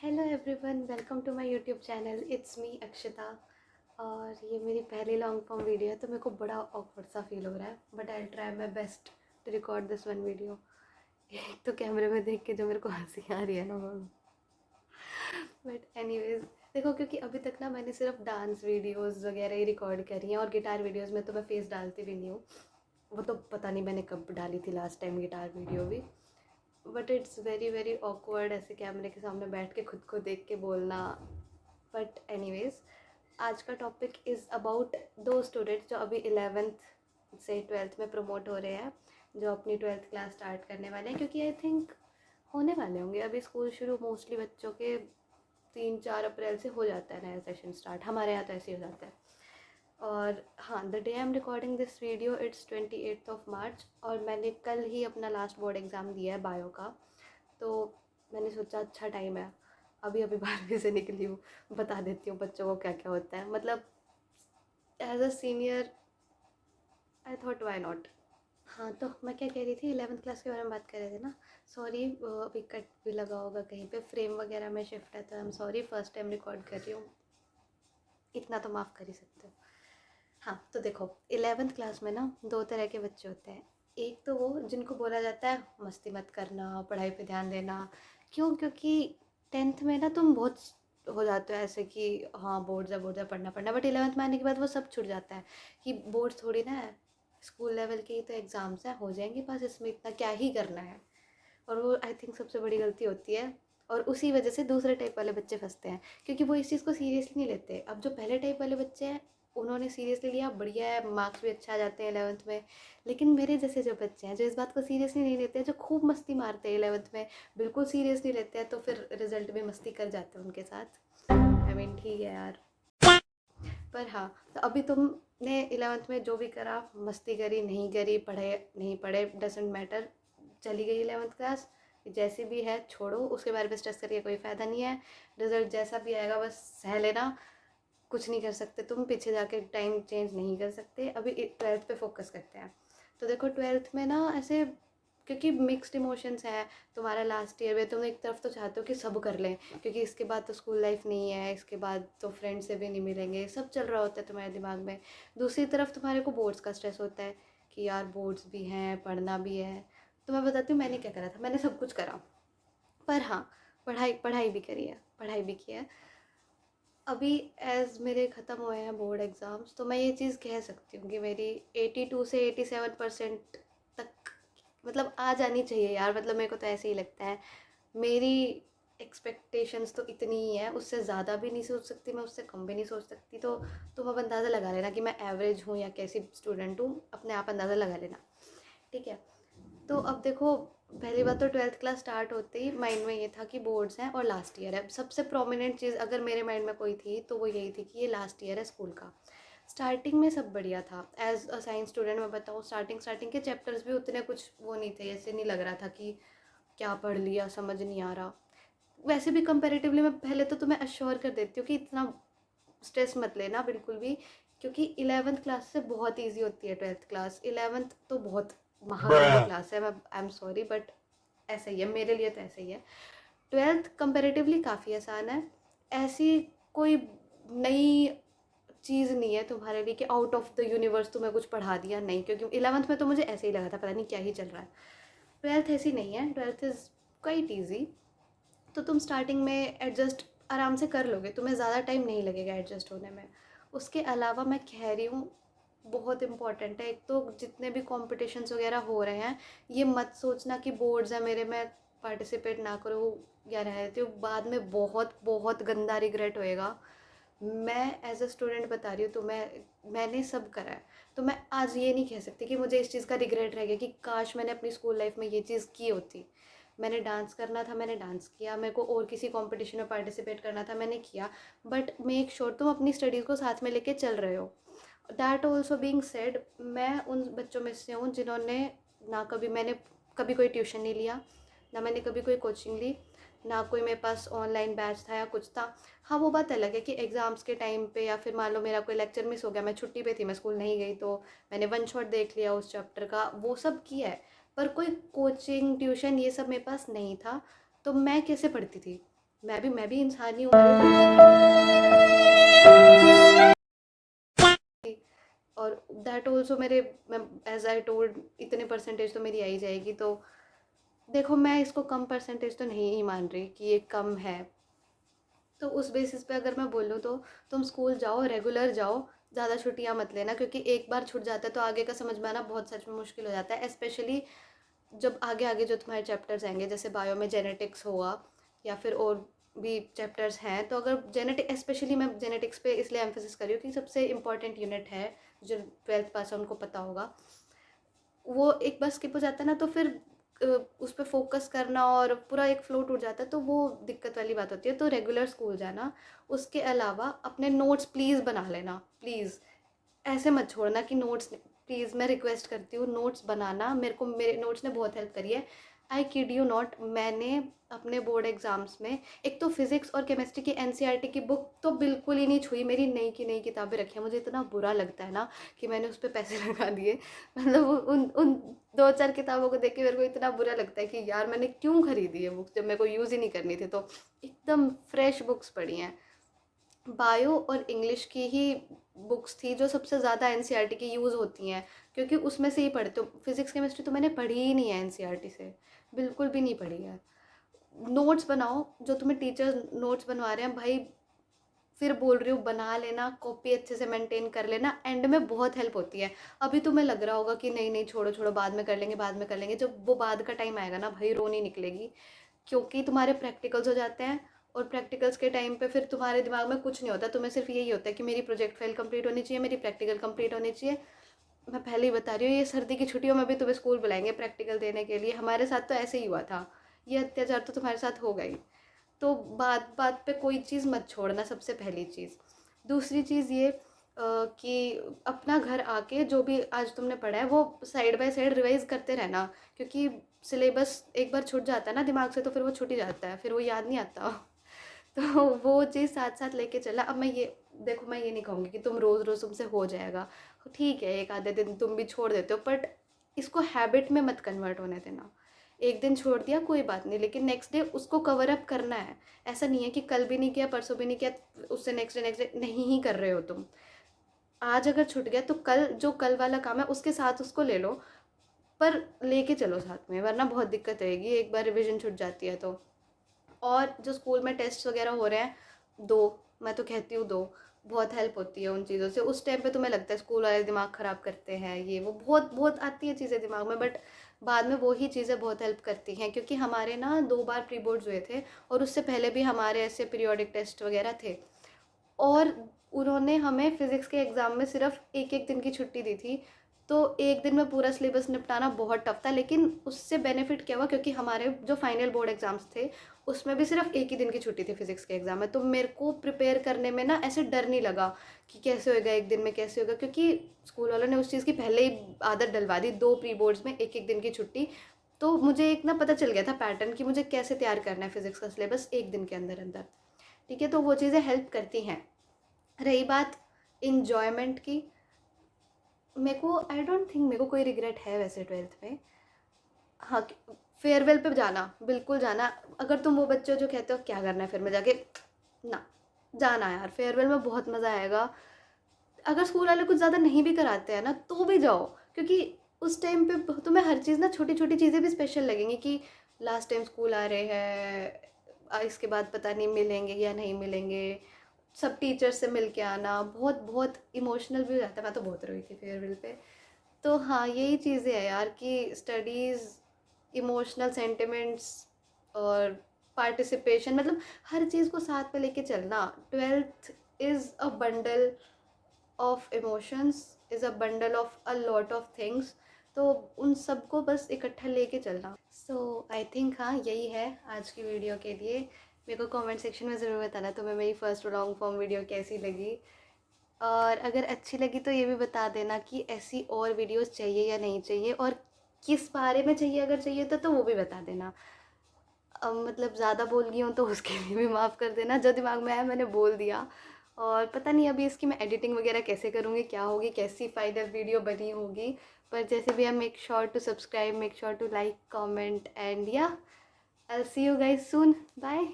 Hello everyone, welcome to my YouTube channel. It's me Akshita. और ये मेरी पहली लॉन्ग फॉर्म वीडियो है, तो मेरे को बड़ा ऑकवर्ड सा फील हो रहा है, but I try my best to record this one video. एक तो कैमरे में देख के जो मेरे को हंसी आ रही है ना, बट एनीवेज देखो, क्योंकि अभी तक ना मैंने सिर्फ डांस वीडियोस वगैरह ही रिकॉर्ड करी हैं, और गिटार वीडियोस में तो मैं फेस डालती भी नहीं हूँ। वो तो पता नहीं मैंने कब डाली थी लास्ट टाइम गिटार वीडियो भी। But it's very very awkward ऐसे कैमरे के सामने बैठ के खुद को देख के बोलना। बट एनीवेज, आज का टॉपिक इज़ अबाउट दो स्टूडेंट्स जो अभी 11th से 12th में प्रमोट हो रहे हैं, जो अपनी 12th क्लास स्टार्ट करने वाले हैं, क्योंकि आई थिंक होने वाले होंगे अभी स्कूल शुरू। मोस्टली बच्चों के 3-4 अप्रैल से हो जाता है नया सेशन स्टार्ट, हमारे यहाँ तो ऐसे ही हो जाता है। और हाँ, the day I am recording this video it's 28 मार्च, और मैंने कल ही अपना लास्ट बोर्ड एग्ज़ाम दिया है बायो का। तो मैंने सोचा अच्छा टाइम है, अभी अभी 12वीं से निकली हूँ, बता देती हूँ बच्चों को क्या क्या होता है। मतलब as a senior I thought why not. हाँ, तो मैं क्या कह रही थी, 11th क्लास के बारे में बात कर रहे थे ना। सॉरी, अभी कट भी लगा होगा कहीं पे, फ्रेम वगैरह में शिफ्ट है, तो I am sorry, first time record कर रही हूँ, इतना तो माफ़ कर ही सकते हो। हाँ, तो देखो, 11th क्लास में ना दो तरह के बच्चे होते हैं। एक तो वो जिनको बोला जाता है मस्ती मत करना, पढ़ाई पे ध्यान देना। क्यों? क्योंकि 10th में ना तुम बहुत हो जाते हो ऐसे कि हाँ बोर्ड्स है, पढ़ना पढ़ना, बट 11th में आने के बाद वो सब छूट जाता है कि बोर्ड्स थोड़ी ना है, स्कूल लेवल के ही तो एग्ज़ाम्स हैं, हो जाएंगे बस, इसमें इतना क्या ही करना है। और वो आई थिंक सबसे बड़ी गलती होती है, और उसी वजह से दूसरे टाइप वाले बच्चे फंसते हैं, क्योंकि वो इस चीज़ को सीरियसली नहीं लेते। अब जो पहले टाइप वाले बच्चे हैं उन्होंने सीरियसली लिया, बढ़िया है, मार्क्स भी अच्छा आ जाते हैं 11th में। लेकिन मेरे जैसे जो बच्चे हैं जो इस बात को सीरियसली नहीं लेते हैं, जो खूब मस्ती मारते हैं 11th में, बिल्कुल सीरियस नहीं लेते हैं, तो फिर रिजल्ट भी मस्ती कर जाते हैं उनके साथ। आई मीन ठीक है यार। पर हाँ, तो अभी तुमने 11th में जो भी करा, मस्ती करी नहीं करी, पढ़े नहीं पढ़े, डजेंट मैटर, चली गई 11th क्लास, जैसी भी है छोड़ो, उसके बारे में स्ट्रेस करके कोई फ़ायदा नहीं है। रिजल्ट जैसा भी आएगा बस सह लेना, कुछ नहीं कर सकते तुम, पीछे जाके टाइम चेंज नहीं कर सकते। अभी 12th पे फोकस करते हैं। तो देखो 12th में ना ऐसे, क्योंकि मिक्स्ड इमोशंस हैं, तुम्हारा लास्ट ईयर में, तुम एक तरफ तो चाहते हो कि सब कर लें, क्योंकि इसके बाद तो स्कूल लाइफ नहीं है, इसके बाद तो फ्रेंड से भी नहीं मिलेंगे, सब चल रहा होता है तुम्हारे दिमाग में। दूसरी तरफ तुम्हारे को बोर्ड्स का स्ट्रेस होता है कि यार बोर्ड्स भी हैं, पढ़ना भी है। तो मैं बताती हूँ मैंने क्या करा था, मैंने सब कुछ करा, पर हाँ, पढ़ाई पढ़ाई भी करी है, पढ़ाई भी की है। अभी एज़ मेरे ख़त्म हुए हैं बोर्ड एग्ज़ाम्स, तो मैं ये चीज़ कह सकती हूँ कि मेरी 82 से 87% तक मतलब आ जानी चाहिए यार, मतलब मेरे को तो ऐसे ही लगता है। मेरी एक्सपेक्टेशंस तो इतनी ही है, उससे ज़्यादा भी नहीं सोच सकती मैं, उससे कम भी नहीं सोच सकती। तो तुम अब अंदाज़ा लगा लेना कि मैं एवरेज हूँ या कैसी स्टूडेंट हूँ, अपने आप अंदाज़ा लगा लेना, ठीक है। तो अब देखो, पहली बात तो 12th क्लास स्टार्ट होते ही माइंड में ये था कि बोर्ड्स हैं और लास्ट ईयर है। सबसे प्रोमिनेंट चीज़ अगर मेरे माइंड में कोई थी तो वो यही थी कि ये लास्ट ईयर है स्कूल का। स्टार्टिंग में सब बढ़िया था, एज अ साइंस स्टूडेंट मैं बताऊँ, स्टार्टिंग स्टार्टिंग के चैप्टर्स भी उतने कुछ वो नहीं थे, ऐसे नहीं लग रहा था कि क्या पढ़ लिया समझ नहीं आ रहा। वैसे भी कंपेरेटिवली मैं पहले तो तुम्हें अश्योर कर देती हूँ कि इतना स्ट्रेस मत लेना बिल्कुल भी, क्योंकि 11th क्लास से बहुत ईजी होती है 12th क्लास। 11th तो बहुत महागढ़ी क्लास है, मैं आई एम सॉरी, बट ऐसा ही है, मेरे लिए तो ऐसा ही है। 12th कंपेरेटिवली काफ़ी आसान है। ऐसी कोई नई चीज़ नहीं है तुम्हारे लिए कि आउट ऑफ द यूनिवर्स तुम्हें कुछ पढ़ा दिया, नहीं, क्योंकि 11th में तो मुझे ऐसे ही लगा था, पता नहीं क्या ही चल रहा है। 12th ऐसी नहीं है, 12th इज़ क्वाइट ईजी। तो तुम स्टार्टिंग में एडजस्ट आराम से कर लोगे, तुम्हें ज़्यादा टाइम नहीं लगेगा एडजस्ट होने में। उसके अलावा मैं कह रही हूँ, बहुत इम्पॉर्टेंट है, एक तो जितने भी कॉम्पिटिशन्स वगैरह हो रहे हैं, ये मत सोचना कि बोर्ड्स है मेरे, मैं पार्टिसिपेट ना करूँ या रह देती हूँ, बाद में बहुत बहुत गंदा रिग्रेट होएगा। मैं एज अ स्टूडेंट बता रही हूँ, तो मैंने सब करा है, तो मैं आज ये नहीं कह सकती कि मुझे इस चीज़ का रिग्रेट रह गया कि काश मैंने अपनी स्कूल लाइफ में ये चीज़ की होती। मैंने डांस करना था, मैंने डांस किया, मेरे को और किसी कंपटीशन में पार्टिसिपेट करना था, मैंने किया। बट मेक श्योर तुम अपनी स्टडीज़ को साथ में लेके चल रहे हो। दैट ऑल्सो बीइंग सेड, मैं उन बच्चों में से हूँ जिन्होंने ना कभी मैंने कभी कोई ट्यूशन नहीं लिया, ना मैंने कभी कोई कोचिंग ली, ना कोई मेरे पास ऑनलाइन बैच था या कुछ था। हाँ, वो बात अलग है कि एग्ज़ाम्स के टाइम पे या फिर मान लो मेरा कोई लेक्चर मिस हो गया, मैं छुट्टी पे थी, मैं स्कूल नहीं गई, तो मैंने वन शॉट देख लिया उस चैप्टर का, वो सब किया है। पर कोई कोचिंग ट्यूशन ये सब मेरे पास नहीं था, तो मैं कैसे पढ़ती थी? मैं भी इंसान ही हूँ, मैं भी, और दैट ऑल्सो मेरे, मैं एज आई टोल्ड इतने परसेंटेज तो मेरी आ ही जाएगी। तो देखो मैं इसको कम परसेंटेज तो नहीं ही मान रही कि ये कम है। तो उस बेसिस पे अगर मैं बोलूँ तो तुम स्कूल जाओ, रेगुलर जाओ, ज़्यादा छुट्टियाँ मत लेना, क्योंकि एक बार छूट जाता है तो आगे का समझ में आना बहुत सच में मुश्किल हो जाता है। स्पेशली जब आगे आगे जो तुम्हारे चैप्टर्स आएंगे, जैसे बायो में जेनेटिक्स होगा या फिर और भी चैप्टर्स हैं, तो अगर जेनेटिक, स्पेशली मैं जेनेटिक्स पे इसलिए एम्फोसिस कर रही हूँ कि सबसे इंपॉर्टेंट यूनिट है, जो 12th पास है उनको पता होगा। वो एक बार स्किप हो जाता है ना, तो फिर उस पर फोकस करना और पूरा एक फ्लो टूट जाता है, तो वो दिक्कत वाली बात होती है। तो रेगुलर स्कूल जाना, उसके अलावा अपने नोट्स प्लीज़ बना लेना, प्लीज़ ऐसे मत छोड़ना कि नोट्स, प्लीज़ मैं रिक्वेस्ट करती हूँ नोट्स बनाना। मेरे को मेरे नोट्स ने बहुत हेल्प करी है। आई किड यू नॉट, मैंने अपने बोर्ड एग्ज़ाम्स में एक तो फिज़िक्स और केमिस्ट्री की एनसीईआरटी की बुक तो बिल्कुल ही नहीं छुई। मेरी नई की नई किताबें रखी हैं। मुझे इतना बुरा लगता है ना कि मैंने उस पर पैसे लगा दिए। मतलब उन उन दो चार किताबों को देख के मेरे को इतना बुरा लगता है कि यार मैंने क्यों खरीदी है बुक्स जब मेरे को यूज़ ही नहीं करनी थी। तो एकदम फ्रेश बुक्स पढ़ी हैं। बायो और इंग्लिश की ही बुक्स थी जो सबसे ज़्यादा एनसीईआरटी की यूज़ होती हैं, क्योंकि उसमें से ही पढ़ते हो। फिज़िक्स केमिस्ट्री तो मैंने पढ़ी ही नहीं है एनसीईआरटी से, बिल्कुल भी नहीं पढ़ी है। नोट्स बनाओ, जो तुम्हें टीचर्स नोट्स बनवा रहे हैं भाई, फिर बोल रही हूँ बना लेना, कॉपी अच्छे से मेंटेन कर लेना, एंड में बहुत हेल्प होती है। अभी तुम्हें लग रहा होगा कि नहीं नहीं छोड़ो छोड़ो, बाद में कर लेंगे, बाद में कर लेंगे। जब वो बाद का टाइम आएगा ना भाई, रोनी निकलेगी, क्योंकि तुम्हारे प्रैक्टिकल्स हो जाते हैं, और प्रैक्टिकल्स के टाइम पे फिर तुम्हारे दिमाग में कुछ नहीं होता, तुम्हें सिर्फ यही होता है कि मेरी प्रोजेक्ट फाइल कंप्लीट होनी चाहिए, मेरी प्रैक्टिकल कंप्लीट होनी चाहिए। मैं पहले ही बता रही हूँ, ये सर्दी की छुट्टियों में भी तुम्हें स्कूल बुलाएंगे प्रैक्टिकल देने के लिए। हमारे साथ तो ऐसे ही हुआ था, ये अत्याचार तो तुम्हारे साथ होगा ही। तो बात बात पे कोई चीज़ मत छोड़ना, सबसे पहली चीज़। दूसरी चीज़ ये कि अपना घर आके जो भी आज तुमने पढ़ा है वो साइड बाय साइड रिवाइज करते रहना, क्योंकि सिलेबस एक बार छूट जाता है ना दिमाग से, तो फिर वो छूट ही जाता है, फिर वो याद नहीं आता। तो वो चीज़ साथ साथ लेके चला। अब मैं ये, देखो मैं ये नहीं कहूँगी कि तुम रोज़ रोज़ तुमसे हो जाएगा, ठीक है एक आधे दिन तुम भी छोड़ देते हो, बट इसको हैबिट में मत कन्वर्ट होने देना। एक दिन छोड़ दिया कोई बात नहीं, लेकिन नेक्स्ट डे उसको कवर अप करना है। ऐसा नहीं है कि कल भी नहीं किया, परसों भी नहीं किया, उससे नेक्स्ट डे नहीं ही कर रहे हो तुम। आज अगर छूट गया तो कल जो कल वाला काम है उसके साथ उसको ले लो, पर लेके चलो साथ में, वरना बहुत दिक्कत रहेगी एक बार रिविजन छूट जाती है तो। और जो स्कूल में टेस्ट वगैरह हो रहे हैं, दो, मैं तो कहती हूँ दो, बहुत हेल्प होती है उन चीज़ों से। उस टाइम पे तुम्हें लगता है स्कूल वाले दिमाग ख़राब करते हैं, ये वो बहुत बहुत आती है चीज़ें दिमाग में, बट बाद में वो ही चीज़ें बहुत हेल्प करती हैं। क्योंकि हमारे ना 2 बार प्री बोर्ड्स हुए थे, और उससे पहले भी हमारे ऐसे पीरियोडिक टेस्ट वगैरह थे, और उन्होंने हमें फ़िज़िक्स के एग्ज़ाम में सिर्फ एक एक दिन की छुट्टी दी थी। तो एक दिन में पूरा सिलेबस निपटाना बहुत टफ था, लेकिन उससे बेनिफिट क्या हुआ, क्योंकि हमारे जो फाइनल बोर्ड एग्ज़ाम्स थे उसमें भी सिर्फ एक ही दिन की छुट्टी थी फ़िज़िक्स के एग्ज़ाम में। तो मेरे को प्रिपेयर करने में ना ऐसे डर नहीं लगा कि कैसे होएगा एक दिन में, कैसे होगा, क्योंकि स्कूल वालों ने उस चीज़ की पहले ही आदत डलवा दी, 2 प्री बोर्ड्स में एक एक दिन की छुट्टी। तो मुझे एक ना पता चल गया था पैटर्न कि मुझे कैसे तैयार करना है फ़िज़िक्स का सिलेबस एक दिन के अंदर अंदर। ठीक है, तो वो चीज़ें हेल्प करती हैं। रही बात इन्जॉयमेंट की, मेरे को आई डोंट थिंक मेरे को कोई रिग्रेट है वैसे 12th में। हाँ, फेयरवेल पे जाना, बिल्कुल जाना। अगर तुम वो बच्चे हो जो कहते हो क्या करना है फिर में जाके, ना, जाना यार, फेयरवेल में बहुत मज़ा आएगा। अगर स्कूल वाले कुछ ज़्यादा नहीं भी कराते हैं ना तो भी जाओ, क्योंकि उस टाइम पे तुम्हें हर चीज़ ना, छोटी छोटी चीज़ें भी स्पेशल लगेंगी कि लास्ट टाइम स्कूल आ रहे हैं, इसके बाद पता नहीं मिलेंगे या नहीं मिलेंगे, सब टीचर्स से मिल के आना बहुत बहुत इमोशनल भी हो जाता है। मैं तो बहुत रोई थी फेयरवेल पे। तो हाँ, यही चीज़ें हैं यार कि स्टडीज़, इमोशनल सेंटिमेंट्स और पार्टिसिपेशन, मतलब हर चीज़ को साथ में लेके चलना। 12th is a bundle of emotions, is a bundle of a lot of things. तो उन सबको बस इकट्ठा लेके चलना। सो आई थिंक हाँ, यही है आज की वीडियो के लिए। मेरे को कमेंट सेक्शन में ज़रूर बताना तुम्हें मेरी फर्स्ट लॉन्ग फॉर्म वीडियो कैसी लगी, और अगर अच्छी लगी तो ये भी बता देना कि ऐसी और वीडियोस चाहिए या नहीं चाहिए, और किस बारे में चाहिए, अगर चाहिए तो वो भी बता देना। मतलब ज़्यादा बोल गई हूँ तो उसके लिए भी माफ़ कर देना, जो दिमाग में आया मैंने बोल दिया। और पता नहीं अभी इसकी मैं एडिटिंग वगैरह कैसे करूँगी, क्या होगी, कैसी फाइनल वीडियो बनी होगी। पर जैसे भी, I make sure to subscribe, make sure to like, comment, and yeah I will see you guys soon, bye.